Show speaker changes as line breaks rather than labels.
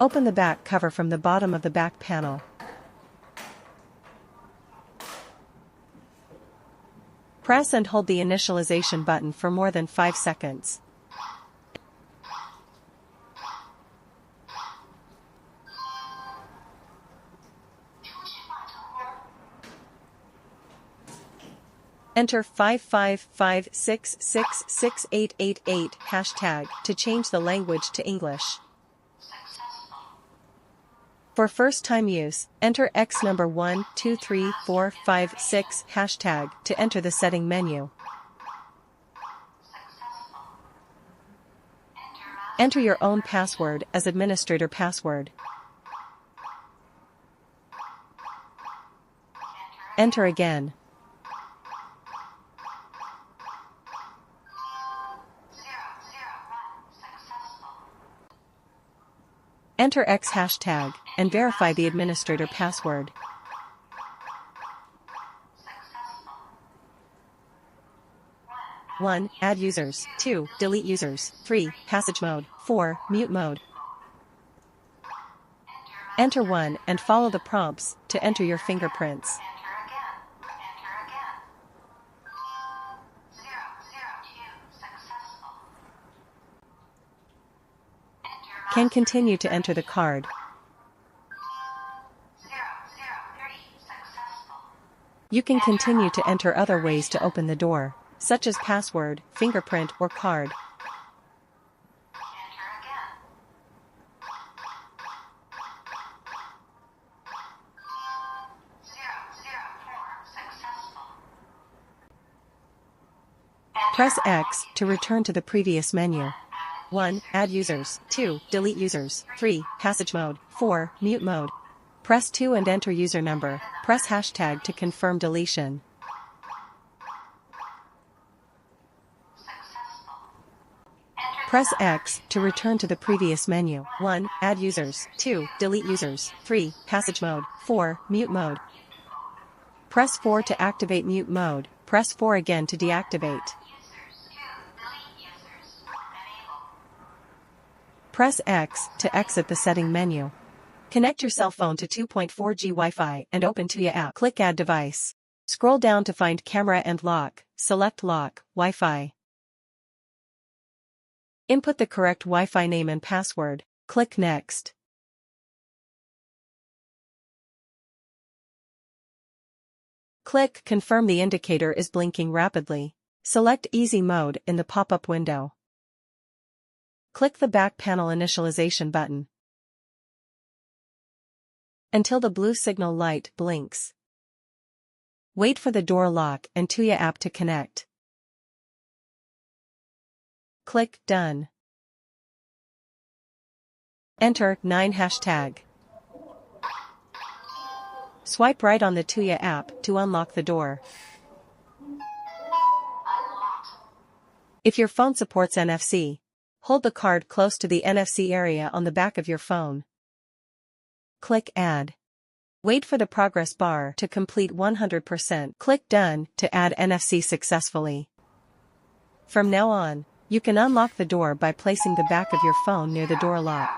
Open the back cover from the bottom of the back panel. Press and hold the initialization button for more than 5 seconds. Enter 555666888 hashtag to change the language to English. For first-time use, enter X number 123456 hashtag to enter the setting menu. Enter your own password as administrator password. Enter again. Enter X hashtag and verify the administrator password. One, add users. 2, delete users. 3, passage mode. 4, mute mode. Enter 1 and follow the prompts to enter your fingerprints. Can continue to enter the card. You can continue to enter other ways to open the door, such as password, fingerprint, or card. Press X to return to the previous menu. 1, add users. 2, delete users. 3, passage mode. 4, mute mode. Press 2 and enter user number. Press hashtag to confirm deletion. Press X to return to the previous menu. 1, add users. 2, delete users. 3, passage mode. 4, mute mode. Press 4 to activate mute mode. Press 4 again to deactivate. Press X to exit the setting menu. Connect your cell phone to 2.4G Wi-Fi and open Tuya app. Click Add Device. Scroll down to find Camera and Lock. Select Lock, Wi-Fi. Input the correct Wi-Fi name and password. Click Next. Click Confirm. The indicator is blinking rapidly. Select Easy Mode in the pop-up window. Click the back panel initialization button until the blue signal light blinks. Wait for the door lock and Tuya app to connect. Click Done. Enter 9 hashtag. Swipe right on the Tuya app to unlock the door. If your phone supports NFC, hold the card close to the NFC area on the back of your phone. Click Add. Wait for the progress bar to complete 100%. Click Done to add NFC successfully. From now on, you can unlock the door by placing the back of your phone near the door lock.